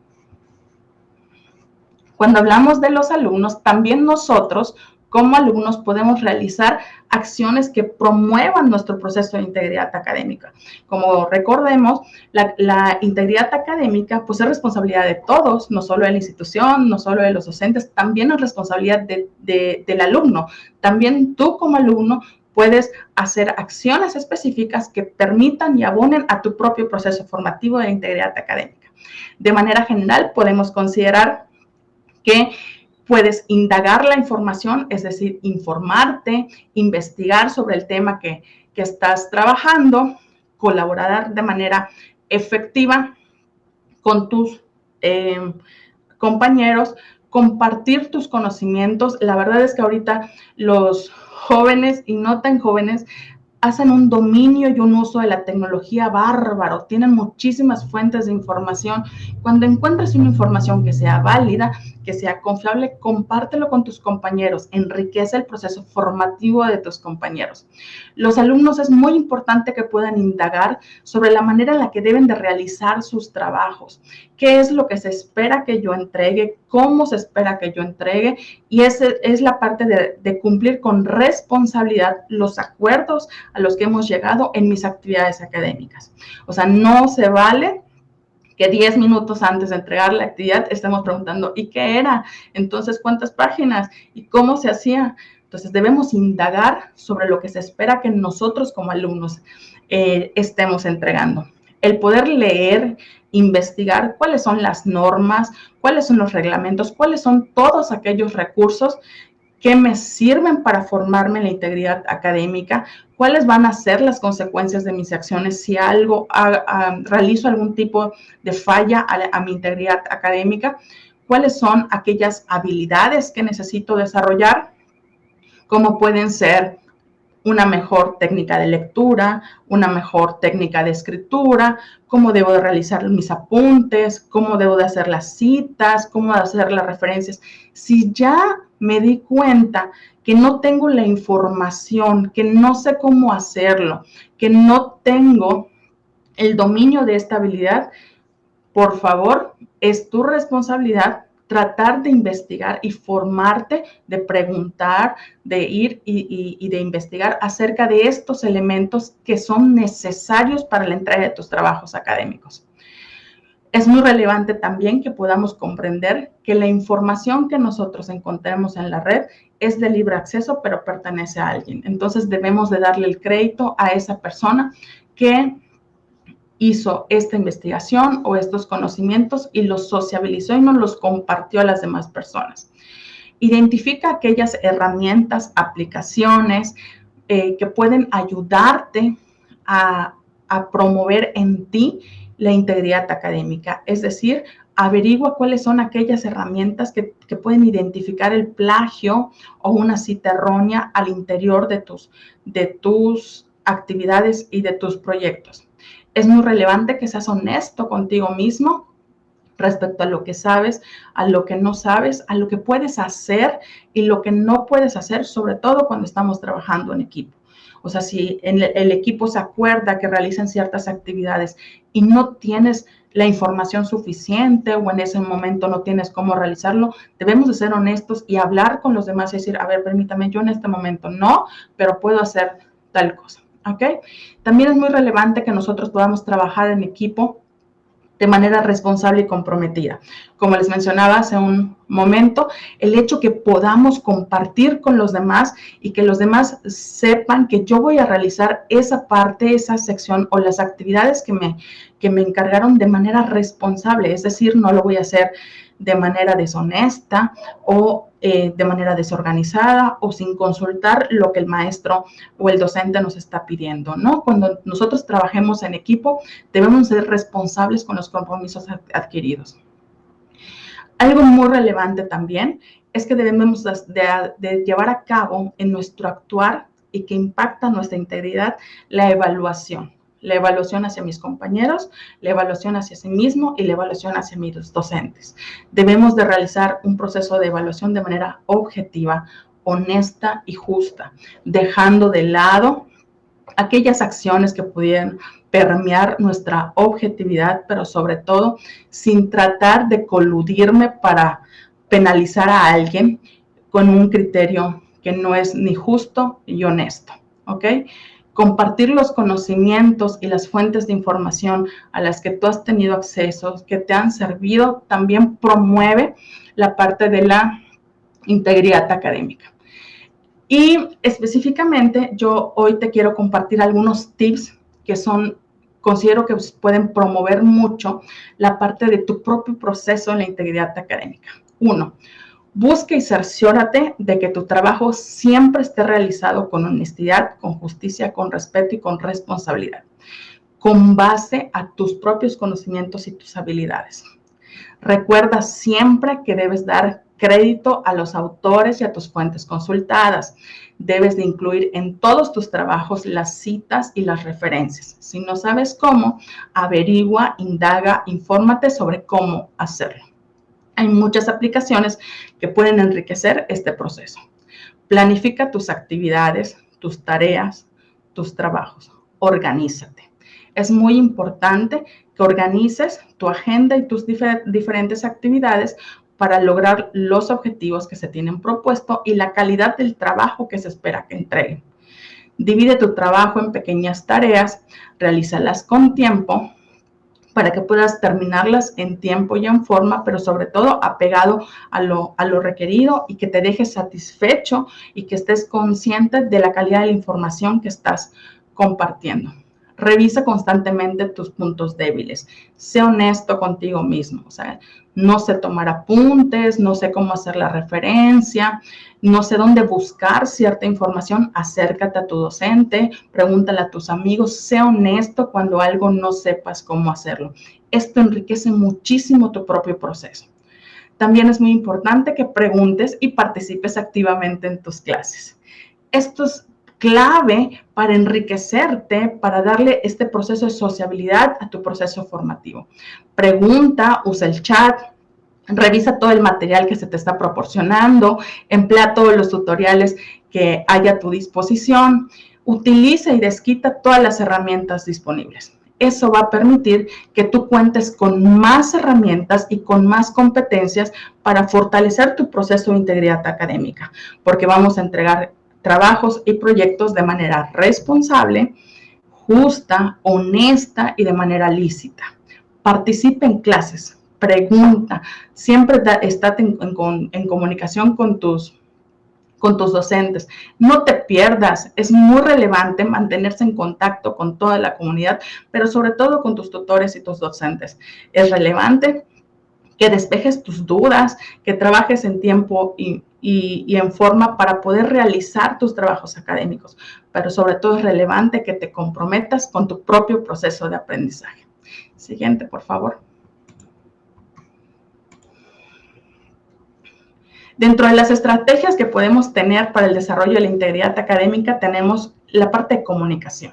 Cuando hablamos de los alumnos, también nosotros como alumnos podemos realizar acciones que promuevan nuestro proceso de integridad académica. Como recordemos, la integridad académica pues es responsabilidad de todos, no solo de la institución, no solo de los docentes, también es responsabilidad del alumno. También tú como alumno puedes hacer acciones específicas que permitan y abonen a tu propio proceso formativo de integridad académica. De manera general, podemos considerar que puedes indagar la información, es decir, informarte, investigar sobre el tema que estás trabajando, colaborar de manera efectiva con tus compañeros, compartir tus conocimientos. La verdad es que ahorita los jóvenes y no tan jóvenes hacen un dominio y un uso de la tecnología bárbaro, tienen muchísimas fuentes de información. Cuando encuentres una información que sea válida, que sea confiable, compártelo con tus compañeros, enriquece el proceso formativo de tus compañeros. Los alumnos es muy importante que puedan indagar sobre la manera en la que deben de realizar sus trabajos, qué es lo que se espera que yo entregue, cómo se espera que yo entregue, y esa es la parte de cumplir con responsabilidad los acuerdos a los que hemos llegado en mis actividades académicas. O sea, no se vale que 10 minutos antes de entregar la actividad estemos preguntando, ¿y qué era? Entonces, ¿cuántas páginas? ¿Y cómo se hacía? Entonces, debemos indagar sobre lo que se espera que nosotros como alumnos estemos entregando. el poder leer, investigar cuáles son las normas, cuáles son los reglamentos, cuáles son todos aquellos recursos que me sirven para formarme en la integridad académica, cuáles van a ser las consecuencias de mis acciones si realizo algún tipo de falla a mi integridad académica, cuáles son aquellas habilidades que necesito desarrollar, como pueden ser una mejor técnica de lectura, una mejor técnica de escritura, cómo debo de realizar mis apuntes, cómo debo de hacer las citas, cómo de hacer las referencias. Si ya me di cuenta que no tengo la información, que no sé cómo hacerlo, que no tengo el dominio de esta habilidad, por favor, es tu responsabilidad tratar de investigar y formarte, de preguntar, de ir y de investigar acerca de estos elementos que son necesarios para la entrega de tus trabajos académicos. Es muy relevante también que podamos comprender que la información que nosotros encontremos en la red es de libre acceso, pero pertenece a alguien. Entonces debemos de darle el crédito a esa persona que hizo esta investigación o estos conocimientos y los sociabilizó y nos los compartió a las demás personas. Identifica aquellas herramientas, aplicaciones que pueden ayudarte a promover en ti la integridad académica. Es decir, averigua cuáles son aquellas herramientas que pueden identificar el plagio o una cita errónea al interior de tus actividades y de tus proyectos. Es muy relevante que seas honesto contigo mismo respecto a lo que sabes, a lo que no sabes, a lo que puedes hacer y lo que no puedes hacer, sobre todo cuando estamos trabajando en equipo. O sea, si el equipo se acuerda que realizan ciertas actividades y no tienes la información suficiente o en ese momento no tienes cómo realizarlo, debemos de ser honestos y hablar con los demás y decir, a ver, permítame, yo en este momento no, pero puedo hacer tal cosa. ¿Ok? También es muy relevante que nosotros podamos trabajar en equipo de manera responsable y comprometida. Como les mencionaba hace un momento, el hecho que podamos compartir con los demás y que los demás sepan que yo voy a realizar esa parte, esa sección o las actividades que me encargaron de manera responsable, es decir, no lo voy a hacer de manera deshonesta o de manera desorganizada o sin consultar lo que el maestro o el docente nos está pidiendo, ¿no? Cuando nosotros trabajemos en equipo, debemos ser responsables con los compromisos adquiridos. Algo muy relevante también es que debemos de llevar a cabo en nuestro actuar y que impacta nuestra integridad la evaluación hacia mis compañeros, la evaluación hacia sí mismo y la evaluación hacia mis docentes. Debemos de realizar un proceso de evaluación de manera objetiva, honesta y justa, dejando de lado aquellas acciones que pudieran permear nuestra objetividad, pero sobre todo sin tratar de coludirme para penalizar a alguien con un criterio que no es ni justo ni honesto, ¿ok? Compartir los conocimientos y las fuentes de información a las que tú has tenido acceso, que te han servido, también promueve la parte de la integridad académica. Y específicamente, yo hoy te quiero compartir algunos tips que considero que pueden promover mucho la parte de tu propio proceso en la integridad académica. 1. Busca y cerciórate de que tu trabajo siempre esté realizado con honestidad, con justicia, con respeto y con responsabilidad, con base a tus propios conocimientos y tus habilidades. Recuerda siempre que debes dar crédito a los autores y a tus fuentes consultadas. Debes de incluir en todos tus trabajos las citas y las referencias. Si no sabes cómo, averigua, indaga, infórmate sobre cómo hacerlo. Hay muchas aplicaciones que pueden enriquecer este proceso. Planifica tus actividades, tus tareas, tus trabajos. Organízate. Es muy importante que organices tu agenda y tus diferentes actividades para lograr los objetivos que se tienen propuesto y la calidad del trabajo que se espera que entreguen. Divide tu trabajo en pequeñas tareas, realízalas con tiempo, para que puedas terminarlas en tiempo y en forma, pero sobre todo apegado a lo requerido y que te dejes satisfecho y que estés consciente de la calidad de la información que estás compartiendo. Revisa constantemente tus puntos débiles. Sé honesto contigo mismo. O sea, no sé tomar apuntes, no sé cómo hacer la referencia, no sé dónde buscar cierta información. Acércate a tu docente, pregúntale a tus amigos. Sé honesto cuando algo no sepas cómo hacerlo. Esto enriquece muchísimo tu propio proceso. También es muy importante que preguntes y participes activamente en tus clases. Esto es clave para enriquecerte, para darle este proceso de sociabilidad a tu proceso formativo. Pregunta, usa el chat, revisa todo el material que se te está proporcionando, emplea todos los tutoriales que hay a tu disposición, utiliza y desquita todas las herramientas disponibles. Eso va a permitir que tú cuentes con más herramientas y con más competencias para fortalecer tu proceso de integridad académica, porque vamos a entregar trabajos y proyectos de manera responsable, justa, honesta y de manera lícita. Participa en clases, pregunta, siempre estate en comunicación con tus docentes. No te pierdas, es muy relevante mantenerse en contacto con toda la comunidad, pero sobre todo con tus tutores y tus docentes. Es relevante que despejes tus dudas, que trabajes en tiempo y en forma para poder realizar tus trabajos académicos, pero sobre todo es relevante que te comprometas con tu propio proceso de aprendizaje. Siguiente, por favor. Dentro de las estrategias que podemos tener para el desarrollo de la integridad académica tenemos la parte de comunicación.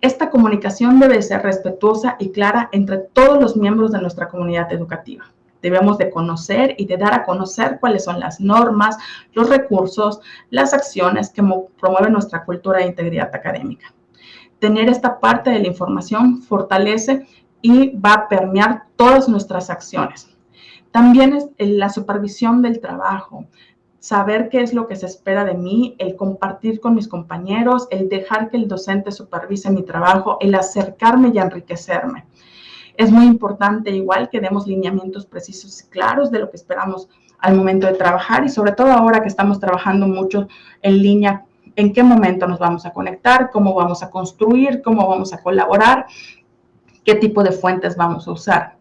Esta comunicación debe ser respetuosa y clara entre todos los miembros de nuestra comunidad educativa. Debemos de conocer y de dar a conocer cuáles son las normas, los recursos, las acciones que promueven nuestra cultura de integridad académica. Tener esta parte de la información fortalece y va a permear todas nuestras acciones. También es la supervisión del trabajo, saber qué es lo que se espera de mí, el compartir con mis compañeros, el dejar que el docente supervise mi trabajo, el acercarme y enriquecerme. Es muy importante igual que demos lineamientos precisos y claros de lo que esperamos al momento de trabajar y sobre todo ahora que estamos trabajando mucho en línea, en qué momento nos vamos a conectar, cómo vamos a construir, cómo vamos a colaborar, qué tipo de fuentes vamos a usar.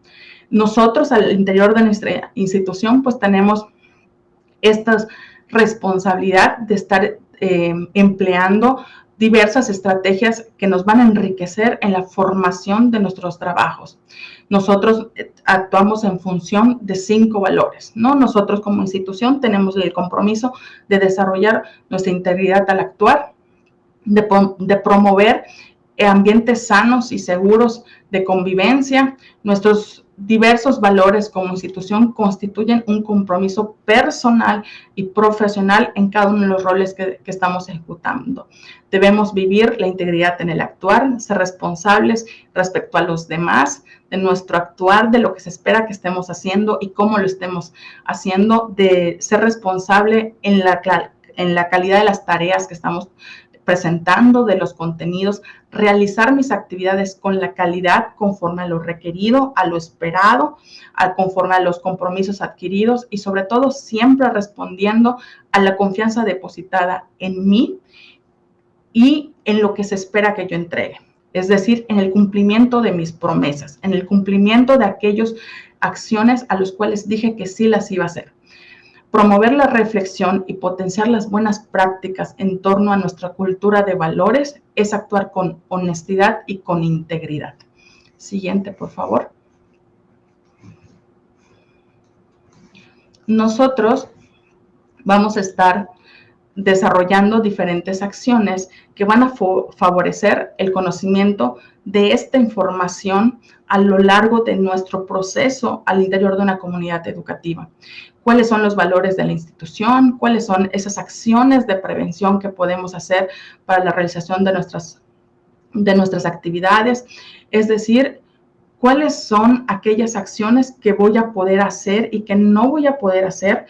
Nosotros al interior de nuestra institución pues tenemos esta responsabilidad de estar empleando diversas estrategias que nos van a enriquecer en la formación de nuestros trabajos. Nosotros actuamos en función de 5 valores, ¿no? Nosotros como institución tenemos el compromiso de desarrollar nuestra integridad al actuar, de promover ambientes sanos y seguros de convivencia. Nuestros diversos valores como institución constituyen un compromiso personal y profesional en cada uno de los roles que estamos ejecutando. Debemos vivir la integridad en el actuar, ser responsables respecto a los demás, de nuestro actuar, de lo que se espera que estemos haciendo y cómo lo estemos haciendo, de ser responsable en la calidad de las tareas que estamos presentando, de los contenidos, realizar mis actividades con la calidad conforme a lo requerido, a lo esperado, conforme a los compromisos adquiridos y sobre todo siempre respondiendo a la confianza depositada en mí y en lo que se espera que yo entregue. Es decir, en el cumplimiento de mis promesas, en el cumplimiento de aquellas acciones a las cuales dije que sí las iba a hacer. Promover la reflexión y potenciar las buenas prácticas en torno a nuestra cultura de valores es actuar con honestidad y con integridad. Siguiente, por favor. Nosotros vamos a estar desarrollando diferentes acciones que van a favorecer el conocimiento de esta información a lo largo de nuestro proceso al interior de una comunidad educativa. ¿Cuáles son los valores de la institución? ¿Cuáles son esas acciones de prevención que podemos hacer para la realización de nuestras actividades? Es decir, ¿cuáles son aquellas acciones que voy a poder hacer y que no voy a poder hacer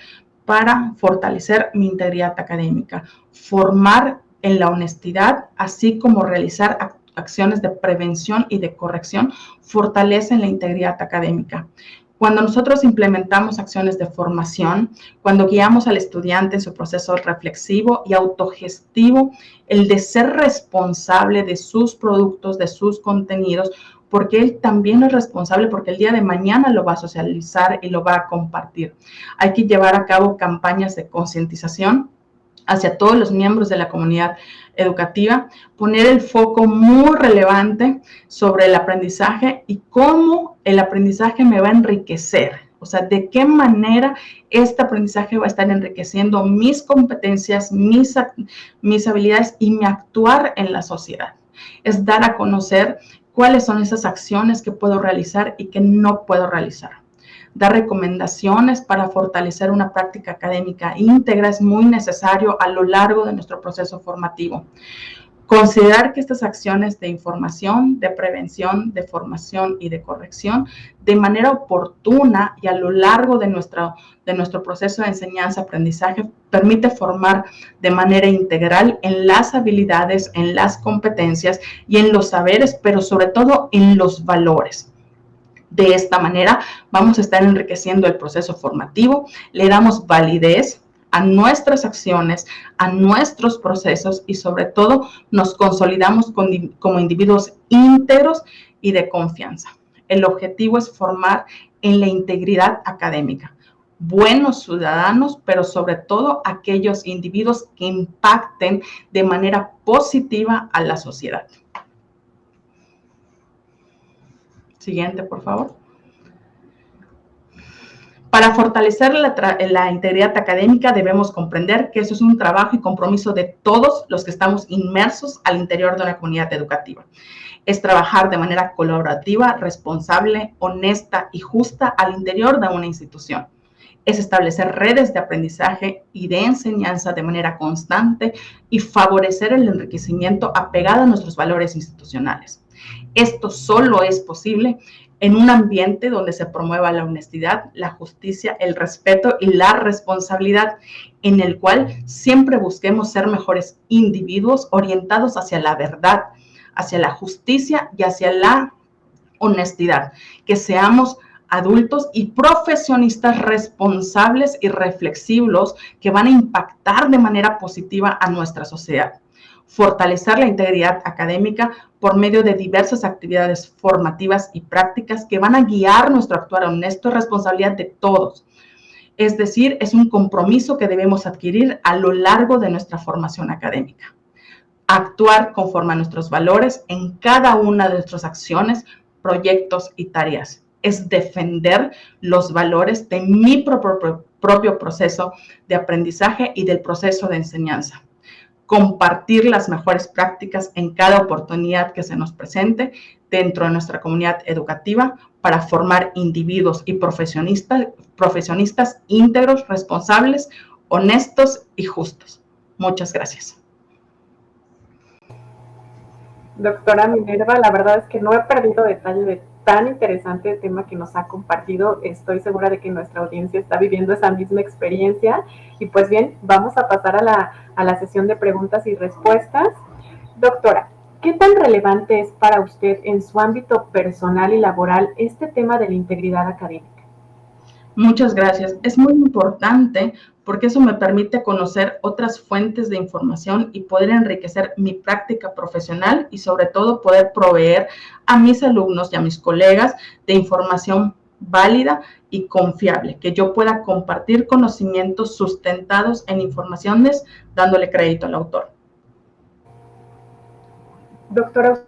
para fortalecer mi integridad académica? Formar en la honestidad, así como realizar acciones de prevención y de corrección, fortalecen la integridad académica. Cuando nosotros implementamos acciones de formación, cuando guiamos al estudiante en su proceso reflexivo y autogestivo, el de ser responsable de sus productos, de sus contenidos, porque él también es responsable, porque el día de mañana lo va a socializar y lo va a compartir. Hay que llevar a cabo campañas de concientización hacia todos los miembros de la comunidad educativa, poner el foco muy relevante sobre el aprendizaje y cómo el aprendizaje me va a enriquecer. O sea, de qué manera este aprendizaje va a estar enriqueciendo mis competencias, mis habilidades y mi actuar en la sociedad. Es dar a conocer cuáles son esas acciones que puedo realizar y que no puedo realizar. Dar recomendaciones para fortalecer una práctica académica íntegra es muy necesario a lo largo de nuestro proceso formativo. Considerar que estas acciones de información, de prevención, de formación y de corrección, de manera oportuna y a lo largo de nuestro proceso de enseñanza-aprendizaje, permite formar de manera integral en las habilidades, en las competencias y en los saberes, pero sobre todo en los valores. De esta manera vamos a estar enriqueciendo el proceso formativo, le damos validez a nuestras acciones, a nuestros procesos y sobre todo nos consolidamos como individuos íntegros y de confianza. El objetivo es formar en la integridad académica, buenos ciudadanos, pero sobre todo aquellos individuos que impacten de manera positiva a la sociedad. Siguiente, por favor. Para fortalecer la integridad académica debemos comprender que eso es un trabajo y compromiso de todos los que estamos inmersos al interior de una comunidad educativa. Es trabajar de manera colaborativa, responsable, honesta y justa al interior de una institución. Es establecer redes de aprendizaje y de enseñanza de manera constante y favorecer el enriquecimiento apegado a nuestros valores institucionales. Esto solo es posible en un ambiente donde se promueva la honestidad, la justicia, el respeto y la responsabilidad, en el cual siempre busquemos ser mejores individuos orientados hacia la verdad, hacia la justicia y hacia la honestidad. Que seamos adultos y profesionistas responsables y reflexivos que van a impactar de manera positiva a nuestra sociedad. Fortalecer la integridad académica por medio de diversas actividades formativas y prácticas que van a guiar nuestro actuar honesto y responsabilidad de todos. Es decir, es un compromiso que debemos adquirir a lo largo de nuestra formación académica. Actuar conforme a nuestros valores en cada una de nuestras acciones, proyectos y tareas. Es defender los valores de mi propio proceso de aprendizaje y del proceso de enseñanza. Compartir las mejores prácticas en cada oportunidad que se nos presente dentro de nuestra comunidad educativa para formar individuos y profesionistas íntegros, responsables, honestos y justos. Muchas gracias. Doctora Minerva, la verdad es que no he perdido detalle de tan interesante el tema que nos ha compartido. Estoy segura de que nuestra audiencia está viviendo esa misma experiencia. Y pues bien, vamos a pasar a la sesión de preguntas y respuestas. Doctora, ¿qué tan relevante es para usted en su ámbito personal y laboral este tema de la integridad académica? Muchas gracias. Es muy importante porque eso me permite conocer otras fuentes de información y poder enriquecer mi práctica profesional y sobre todo poder proveer a mis alumnos y a mis colegas de información válida y confiable, que yo pueda compartir conocimientos sustentados en informaciones dándole crédito al autor. Doctora,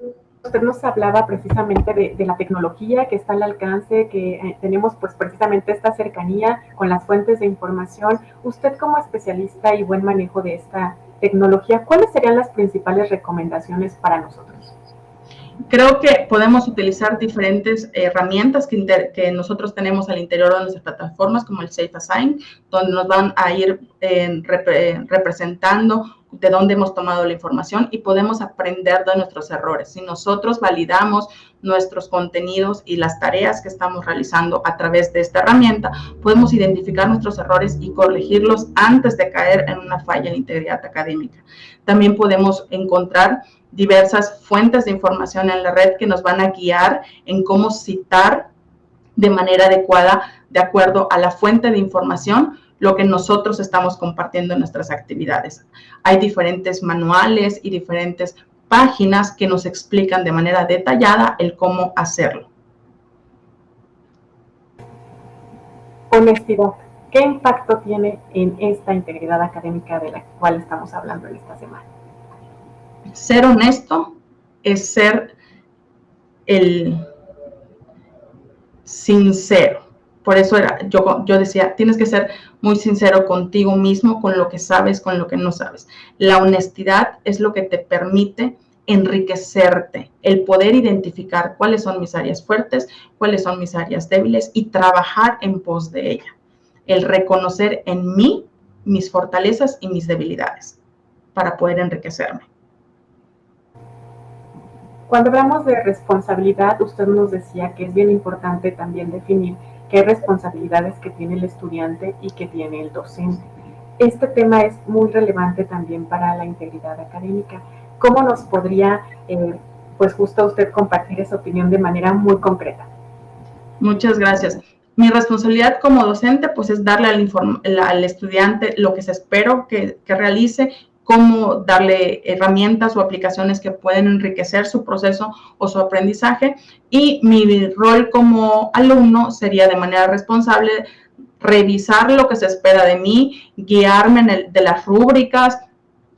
usted nos hablaba precisamente de la tecnología que está al alcance, que tenemos pues precisamente esta cercanía con las fuentes de información. Usted como especialista y buen manejo de esta tecnología, ¿cuáles serían las principales recomendaciones para nosotros? Creo que podemos utilizar diferentes herramientas que nosotros tenemos al interior de nuestras plataformas, como el Safe Assign, donde nos van a ir representando de dónde hemos tomado la información y podemos aprender de nuestros errores. Si nosotros validamos nuestros contenidos y las tareas que estamos realizando a través de esta herramienta, podemos identificar nuestros errores y corregirlos antes de caer en una falla en integridad académica. También podemos encontrar diversas fuentes de información en la red que nos van a guiar en cómo citar de manera adecuada, de acuerdo a la fuente de información, lo que nosotros estamos compartiendo en nuestras actividades. Hay diferentes manuales y diferentes páginas que nos explican de manera detallada el cómo hacerlo. Honestidad. ¿Qué impacto tiene en esta integridad académica de la cual estamos hablando en esta semana? Ser honesto es ser el sincero. Por eso yo decía, tienes que ser muy sincero contigo mismo, con lo que sabes, con lo que no sabes. La honestidad es lo que te permite enriquecerte, el poder identificar cuáles son mis áreas fuertes, cuáles son mis áreas débiles y trabajar en pos de ella. El reconocer en mí mis fortalezas y mis debilidades para poder enriquecerme. Cuando hablamos de responsabilidad, usted nos decía que es bien importante también definir qué responsabilidades que tiene el estudiante y que tiene el docente. Este tema es muy relevante también para la integridad académica. ¿Cómo nos podría, pues justo usted compartir esa opinión de manera muy concreta? Muchas gracias. Mi responsabilidad como docente, pues, es darle al estudiante lo que se espera que realice, cómo darle herramientas o aplicaciones que pueden enriquecer su proceso o su aprendizaje. Y mi rol como alumno sería de manera responsable revisar lo que se espera de mí, guiarme de las rúbricas,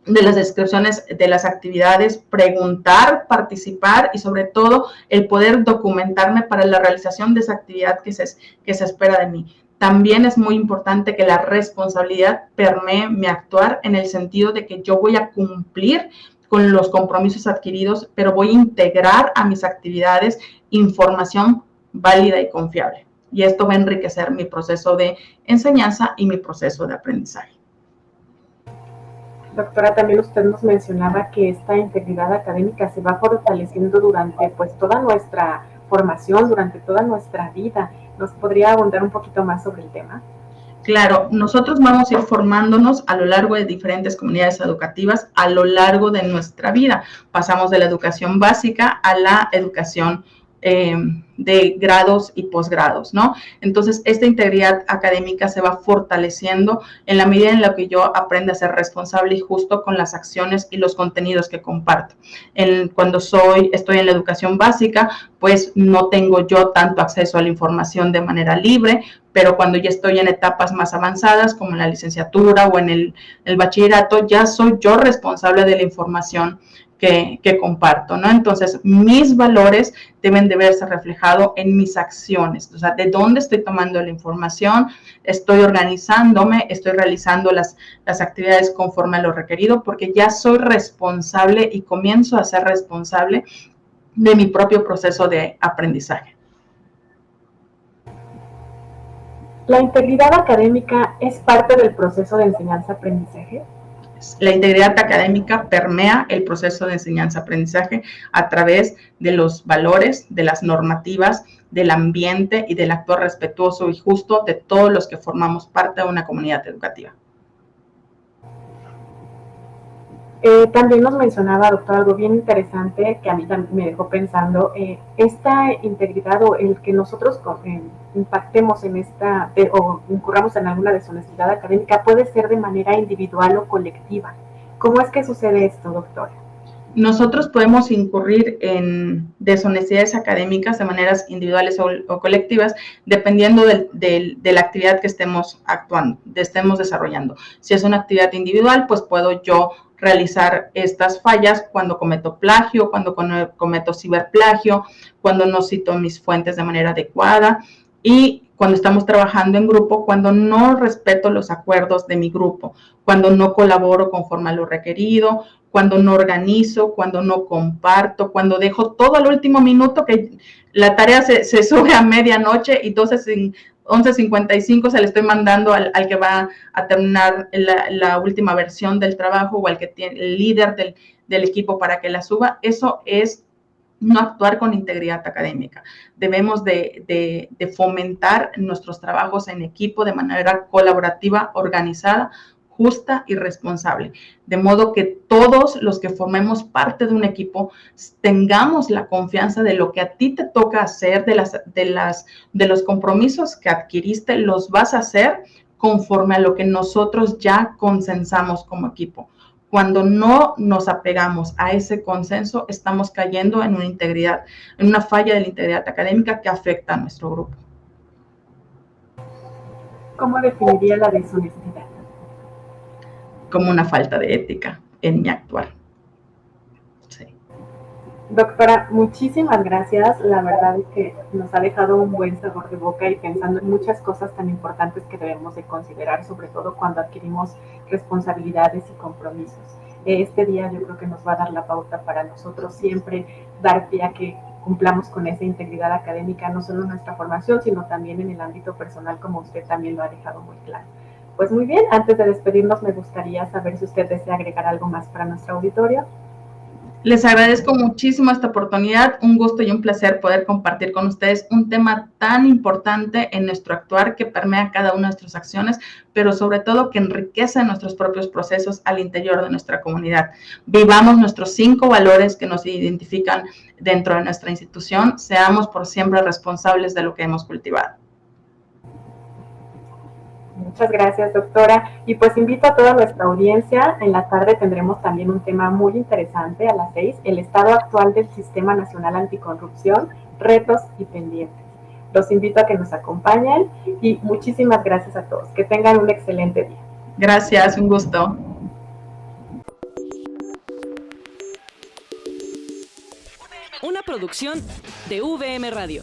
de las descripciones de las actividades, preguntar, participar y sobre todo el poder documentarme para la realización de esa actividad que se espera de mí. También es muy importante que la responsabilidad permee mi actuar en el sentido de que yo voy a cumplir con los compromisos adquiridos, pero voy a integrar a mis actividades información válida y confiable. Y esto va a enriquecer mi proceso de enseñanza y mi proceso de aprendizaje. Doctora, también usted nos mencionaba que esta integridad académica se va fortaleciendo durante pues toda nuestra formación, durante toda nuestra vida. ¿Nos podría abundar un poquito más sobre el tema? Claro, nosotros vamos a ir formándonos a lo largo de diferentes comunidades educativas a lo largo de nuestra vida. Pasamos de la educación básica a la educación de grados y posgrados, ¿no? Entonces, esta integridad académica se va fortaleciendo en la medida en la que yo aprenda a ser responsable y justo con las acciones y los contenidos que comparto. Cuando estoy en la educación básica, pues no tengo yo tanto acceso a la información de manera libre, pero cuando ya estoy en etapas más avanzadas, como en la licenciatura o en el bachillerato, ya soy yo responsable de la información que comparto, ¿no? Entonces, mis valores deben de verse reflejados en mis acciones, o sea, de dónde estoy tomando la información, estoy organizándome, estoy realizando las actividades conforme a lo requerido, porque ya soy responsable y comienzo a ser responsable de mi propio proceso de aprendizaje. ¿La integridad académica es parte del proceso de enseñanza-aprendizaje? La integridad académica permea el proceso de enseñanza-aprendizaje a través de los valores, de las normativas, del ambiente y del actuar respetuoso y justo de todos los que formamos parte de una comunidad educativa. También nos mencionaba, doctor, algo bien interesante que a mí también me dejó pensando, esta integridad o el que nosotros impactemos en esta o incurramos en alguna deshonestidad académica puede ser de manera individual o colectiva. ¿Cómo es que sucede esto, doctora? Nosotros podemos incurrir en deshonestidades académicas de maneras individuales o colectivas, dependiendo de la actividad que estemos desarrollando. Si es una actividad individual, pues puedo yo realizar estas fallas cuando cometo plagio, cuando cometo ciberplagio, cuando no cito mis fuentes de manera adecuada y cuando estamos trabajando en grupo, cuando no respeto los acuerdos de mi grupo, cuando no colaboro conforme a lo requerido, cuando no organizo, cuando no comparto, cuando dejo todo al último minuto, que la tarea se sube a medianoche y entonces 11:55 se le estoy mandando al que va a terminar la última versión del trabajo o al que tiene el líder del equipo para que la suba. Eso es no actuar con integridad académica. Debemos de fomentar nuestros trabajos en equipo de manera colaborativa, organizada, justa y responsable, de modo que todos los que formemos parte de un equipo tengamos la confianza de lo que a ti te toca hacer, de los compromisos que adquiriste, los vas a hacer conforme a lo que nosotros ya consensamos como equipo. Cuando no nos apegamos a ese consenso, estamos cayendo en una falla de la integridad académica que afecta a nuestro grupo. ¿Cómo definiría la deshonestidad? Como una falta de ética en mi actuar. Sí. Doctora, muchísimas gracias. La verdad es que nos ha dejado un buen sabor de boca y pensando en muchas cosas tan importantes que debemos de considerar, sobre todo cuando adquirimos responsabilidades y compromisos. Este día yo creo que nos va a dar la pauta para nosotros siempre dar pie a que cumplamos con esa integridad académica, no solo en nuestra formación, sino también en el ámbito personal, como usted también lo ha dejado muy claro. Pues muy bien, antes de despedirnos me gustaría saber si usted desea agregar algo más para nuestro auditorio. Les agradezco muchísimo esta oportunidad, un gusto y un placer poder compartir con ustedes un tema tan importante en nuestro actuar que permea cada una de nuestras acciones, pero sobre todo que enriquece nuestros propios procesos al interior de nuestra comunidad. Vivamos nuestros 5 valores que nos identifican dentro de nuestra institución, seamos por siempre responsables de lo que hemos cultivado. Muchas gracias, doctora. Y pues invito a toda nuestra audiencia. En la tarde tendremos también un tema muy interesante a las 6, el estado actual del Sistema Nacional Anticorrupción, retos y pendientes. Los invito a que nos acompañen y muchísimas gracias a todos. Que tengan un excelente día. Gracias, un gusto. Una producción de VM Radio.